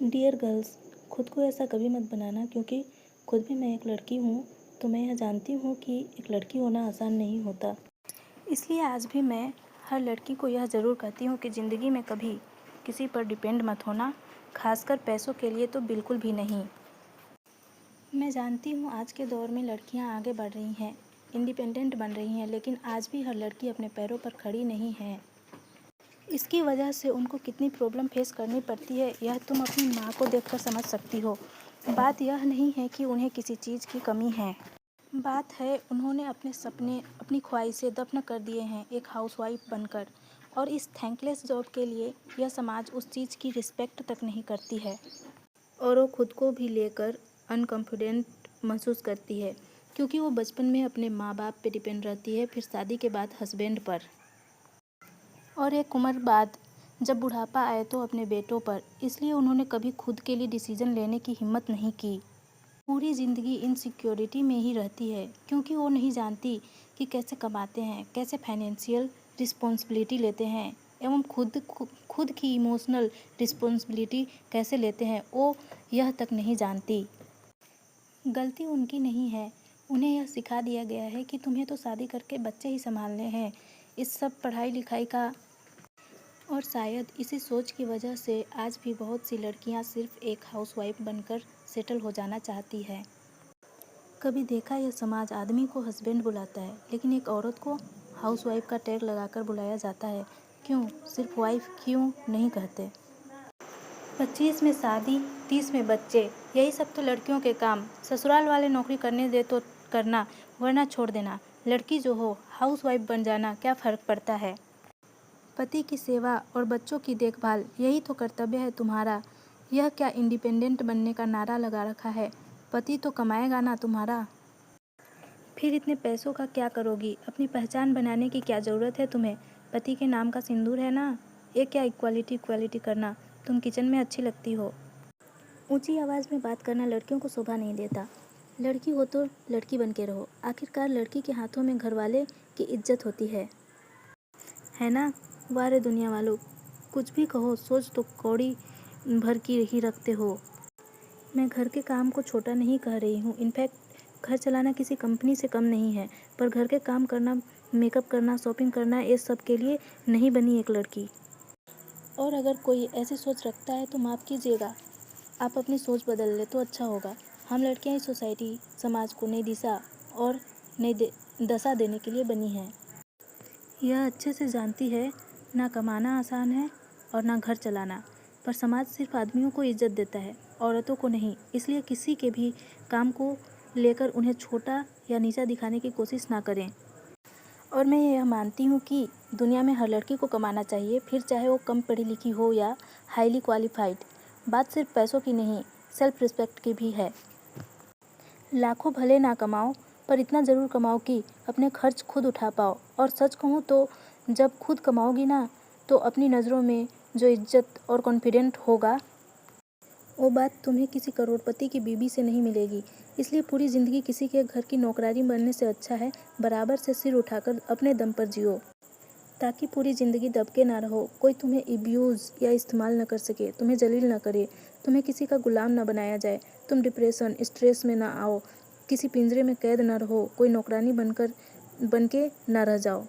Dear girls, खुद को ऐसा कभी मत बनाना, क्योंकि खुद भी मैं एक लड़की हूँ। तो मैं यह जानती हूँ कि एक लड़की होना आसान नहीं होता। इसलिए आज भी मैं हर लड़की को यह ज़रूर कहती हूँ कि ज़िंदगी में कभी किसी पर डिपेंड मत होना, खासकर पैसों के लिए तो बिल्कुल भी नहीं। मैं जानती हूँ आज के दौर में लड़कियाँ आगे बढ़ रही हैं, इंडिपेंडेंट बन रही हैं, लेकिन आज भी हर लड़की अपने पैरों पर खड़ी नहीं है। इसकी वजह से उनको कितनी प्रॉब्लम फेस करनी पड़ती है, यह तुम अपनी माँ को देखकर समझ सकती हो। बात यह नहीं है कि उन्हें किसी चीज़ की कमी है। बात है उन्होंने अपने सपने, अपनी ख्वाहिशें दफन कर दिए हैं एक हाउसवाइफ बनकर, और इस थैंकलेस जॉब के लिए यह समाज उस चीज़ की रिस्पेक्ट तक नहीं करती है, और वो खुद को भी लेकर अनकॉन्फिडेंट महसूस करती है, क्योंकि वो बचपन में अपने माँ बाप पे डिपेंड रहती है, फिर शादी के बाद हस्बैंड पर, और एक उम्र बाद जब बुढ़ापा आए तो अपने बेटों पर। इसलिए उन्होंने कभी खुद के लिए डिसीजन लेने की हिम्मत नहीं की। पूरी ज़िंदगी इनसिक्योरिटी में ही रहती है, क्योंकि वो नहीं जानती कि कैसे कमाते हैं, कैसे फाइनेंशियल रिस्पॉन्सिबिलिटी लेते हैं, एवं खुद की इमोशनल रिस्पॉन्सिबिलिटी कैसे लेते हैं, वो यह तक नहीं जानती। गलती उनकी नहीं है, उन्हें यह सिखा दिया गया है कि तुम्हें तो शादी करके बच्चे ही संभालने हैं, इस सब पढ़ाई लिखाई का। और शायद इसी सोच की वजह से आज भी बहुत सी लड़कियां सिर्फ एक हाउसवाइफ बनकर सेटल हो जाना चाहती है। कभी देखा यह समाज आदमी को हस्बैंड बुलाता है, लेकिन एक औरत को हाउसवाइफ का टैग लगाकर बुलाया जाता है। क्यों सिर्फ वाइफ क्यों नहीं कहते? 25 में शादी, 30 में बच्चे, यही सब तो लड़कियों के काम। ससुराल वाले नौकरी करने दे तो करना, वरना छोड़ देना। लड़की जो हो हाउसवाइफ बन जाना, क्या फ़र्क पड़ता है? पति की सेवा और बच्चों की देखभाल, यही तो कर्तव्य है तुम्हारा। यह क्या इंडिपेंडेंट बनने का नारा लगा रखा है? पति तो कमाएगा ना तुम्हारा। फिर इतने पैसों का क्या करोगी? अपनी पहचान बनाने की क्या ज़रूरत है तुम्हें? पति के नाम का सिंदूर है ना। ये क्या इक्वालिटी इक्वालिटी करना? तुम किचन में अच्छी लगती हो। ऊंची आवाज़ में बात करना लड़कियों को शोभा नहीं देता। लड़की हो तो लड़की बन के रहो। आखिरकार लड़की के हाथों में घरवाले की इज्जत होती है ना। वारे दुनिया वालों, कुछ भी कहो, सोच तो कौड़ी भर की ही रखते हो। मैं घर के काम को छोटा नहीं कह रही हूँ। इनफैक्ट घर चलाना किसी कंपनी से कम नहीं है, पर घर के काम करना, मेकअप करना, शॉपिंग करना, ये सब के लिए नहीं बनी एक लड़की। और अगर कोई ऐसी सोच रखता है तो माफ़ कीजिएगा, आप अपनी सोच बदल ले तो अच्छा होगा। हम लड़कियाँ इस सोसाइटी, समाज को नई दिशा और नई दशा देने के लिए बनी हैं। यह अच्छे से जानती है, ना कमाना आसान है और ना घर चलाना, पर समाज सिर्फ आदमियों को इज्जत देता है, औरतों को नहीं। इसलिए किसी के भी काम को लेकर उन्हें छोटा या नीचा दिखाने की कोशिश ना करें। और मैं यह मानती हूँ कि दुनिया में हर लड़की को कमाना चाहिए, फिर चाहे वो कम पढ़ी लिखी हो या हाईली क्वालिफाइड। बात सिर्फ पैसों की नहीं, सेल्फ रिस्पेक्ट की भी है। लाखों भले ना कमाओ, पर इतना ज़रूर कमाओ कि अपने खर्च खुद उठा पाओ। और सच कहूँ तो जब खुद कमाओगी ना, तो अपनी नज़रों में जो इज्जत और कॉन्फिडेंट होगा, वो बात तुम्हें किसी करोड़पति की बीवी से नहीं मिलेगी। इसलिए पूरी ज़िंदगी किसी के घर की नौकरानी बनने से अच्छा है बराबर से सिर उठाकर अपने दम पर जियो, ताकि पूरी ज़िंदगी दबके ना रहो, कोई तुम्हें अब्यूज़ या इस्तेमाल न कर सके, तुम्हें जलील न करे, तुम्हें किसी का गुलाम ना बनाया जाए, तुम डिप्रेशन स्ट्रेस में ना आओ, किसी पिंजरे में कैद ना रहो, कोई नौकरानी बन के ना रह जाओ।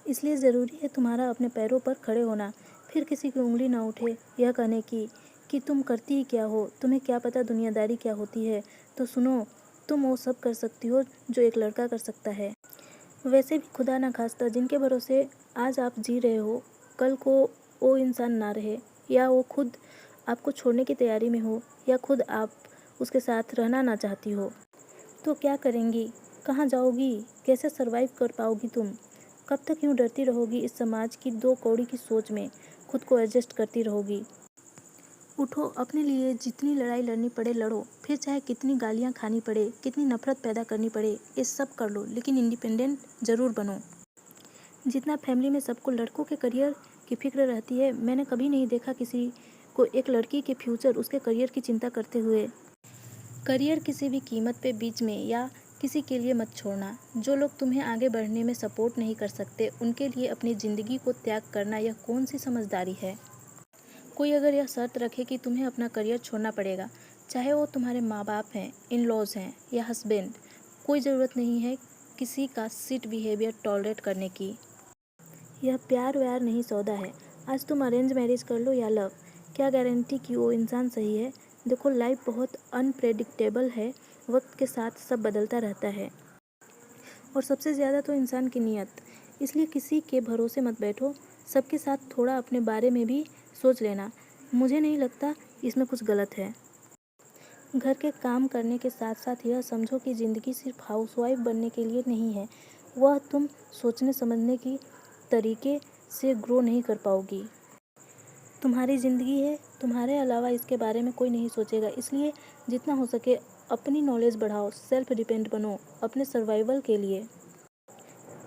इसलिए ज़रूरी है तुम्हारा अपने पैरों पर खड़े होना। फिर किसी की उंगली ना उठे यह कहने की कि तुम करती ही क्या हो, तुम्हें क्या पता दुनियादारी क्या होती है। तो सुनो, तुम वो सब कर सकती हो जो एक लड़का कर सकता है। वैसे भी खुदा ना खास्ता जिनके भरोसे आज आप जी रहे हो, कल को वो इंसान ना रहे, या वो खुद आपको छोड़ने की तैयारी में हो, या खुद आप उसके साथ रहना ना चाहती हो, तो क्या करेंगी? कहाँ जाओगी? कैसे सरवाइव कर पाओगी तुम? कब तक यूँ डरती रहोगी इस समाज की दो कौड़ी की सोच में, खुद को एडजस्ट करती रहोगी? उठो, अपने लिए जितनी लड़ाई लड़नी पड़े लड़ो, फिर चाहे कितनी गालियाँ खानी पड़े, कितनी नफरत पैदा करनी पड़े, ये सब कर लो, लेकिन इंडिपेंडेंट ज़रूर बनो। जितना फैमिली में सबको लड़कों के करियर की फिक्र रहती है, मैंने कभी नहीं देखा किसी को एक लड़की के फ्यूचर, उसके करियर की चिंता करते हुए। करियर किसी भी कीमत पे बीच में या किसी के लिए मत छोड़ना। जो लोग तुम्हें आगे बढ़ने में सपोर्ट नहीं कर सकते, उनके लिए अपनी ज़िंदगी को त्याग करना यह कौन सी समझदारी है? कोई अगर यह शर्त रखे कि तुम्हें अपना करियर छोड़ना पड़ेगा, चाहे वो तुम्हारे माँ बाप हैं, इन लॉज हैं या हस्बैंड, कोई ज़रूरत नहीं है किसी का सिट बिहेवियर टॉलरेट करने की। यह प्यार व्यार नहीं, सौदा है। आज तुम अरेंज मैरिज कर लो या लव, क्या गारंटी कि वो इंसान सही है। देखो, लाइफ बहुत अनप्रेडिक्टेबल है, वक्त के साथ सब बदलता रहता है और सबसे ज़्यादा तो इंसान की नीयत। इसलिए किसी के भरोसे मत बैठो, सबके साथ थोड़ा अपने बारे में भी सोच लेना। मुझे नहीं लगता इसमें कुछ गलत है। घर के काम करने के साथ साथ यह समझो कि ज़िंदगी सिर्फ हाउसवाइफ बनने के लिए नहीं है। वह तुम सोचने समझने की तरीके से ग्रो नहीं कर पाओगी। तुम्हारी ज़िंदगी है, तुम्हारे अलावा इसके बारे में कोई नहीं सोचेगा। इसलिए जितना हो सके अपनी नॉलेज बढ़ाओ, सेल्फ डिपेंड बनो अपने सर्वाइवल के लिए,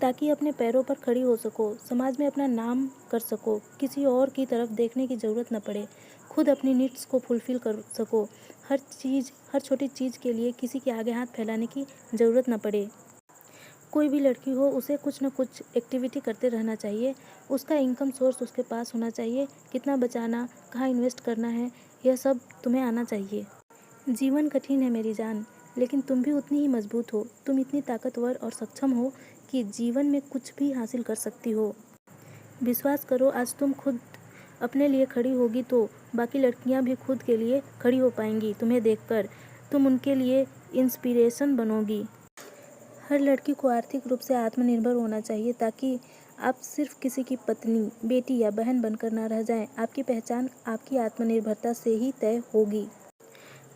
ताकि अपने पैरों पर खड़ी हो सको, समाज में अपना नाम कर सको, किसी और की तरफ देखने की ज़रूरत न पड़े, खुद अपनी नीड्स को फुलफ़िल कर सको। हर छोटी चीज़ के लिए किसी के आगे हाथ फैलाने की ज़रूरत न पड़े। कोई भी लड़की हो, उसे कुछ न कुछ एक्टिविटी करते रहना चाहिए। उसका इनकम सोर्स उसके पास होना चाहिए। कितना बचाना, कहाँ इन्वेस्ट करना है, यह सब तुम्हें आना चाहिए। जीवन कठिन है मेरी जान, लेकिन तुम भी उतनी ही मजबूत हो। तुम इतनी ताकतवर और सक्षम हो कि जीवन में कुछ भी हासिल कर सकती हो। विश्वास करो, आज तुम खुद अपने लिए खड़ी होगी तो बाकी लड़कियां भी खुद के लिए खड़ी हो पाएंगी। तुम्हें देखकर तुम उनके लिए इंस्पिरेशन बनोगी। हर लड़की को आर्थिक रूप से आत्मनिर्भर होना चाहिए, ताकि आप सिर्फ किसी की पत्नी, बेटी या बहन बनकर ना रह जाएं। आपकी पहचान आपकी आत्मनिर्भरता से ही तय होगी।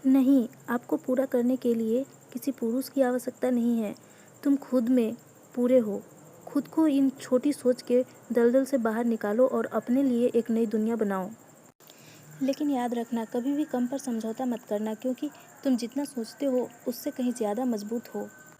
नहीं, आपको पूरा करने के लिए किसी पुरुष की आवश्यकता नहीं है। तुम खुद में पूरे हो। खुद को इन छोटी सोच के दलदल से बाहर निकालो और अपने लिए एक नई दुनिया बनाओ। लेकिन याद रखना, कभी भी कम पर समझौता मत करना, क्योंकि तुम जितना सोचते हो उससे कहीं ज़्यादा मजबूत हो।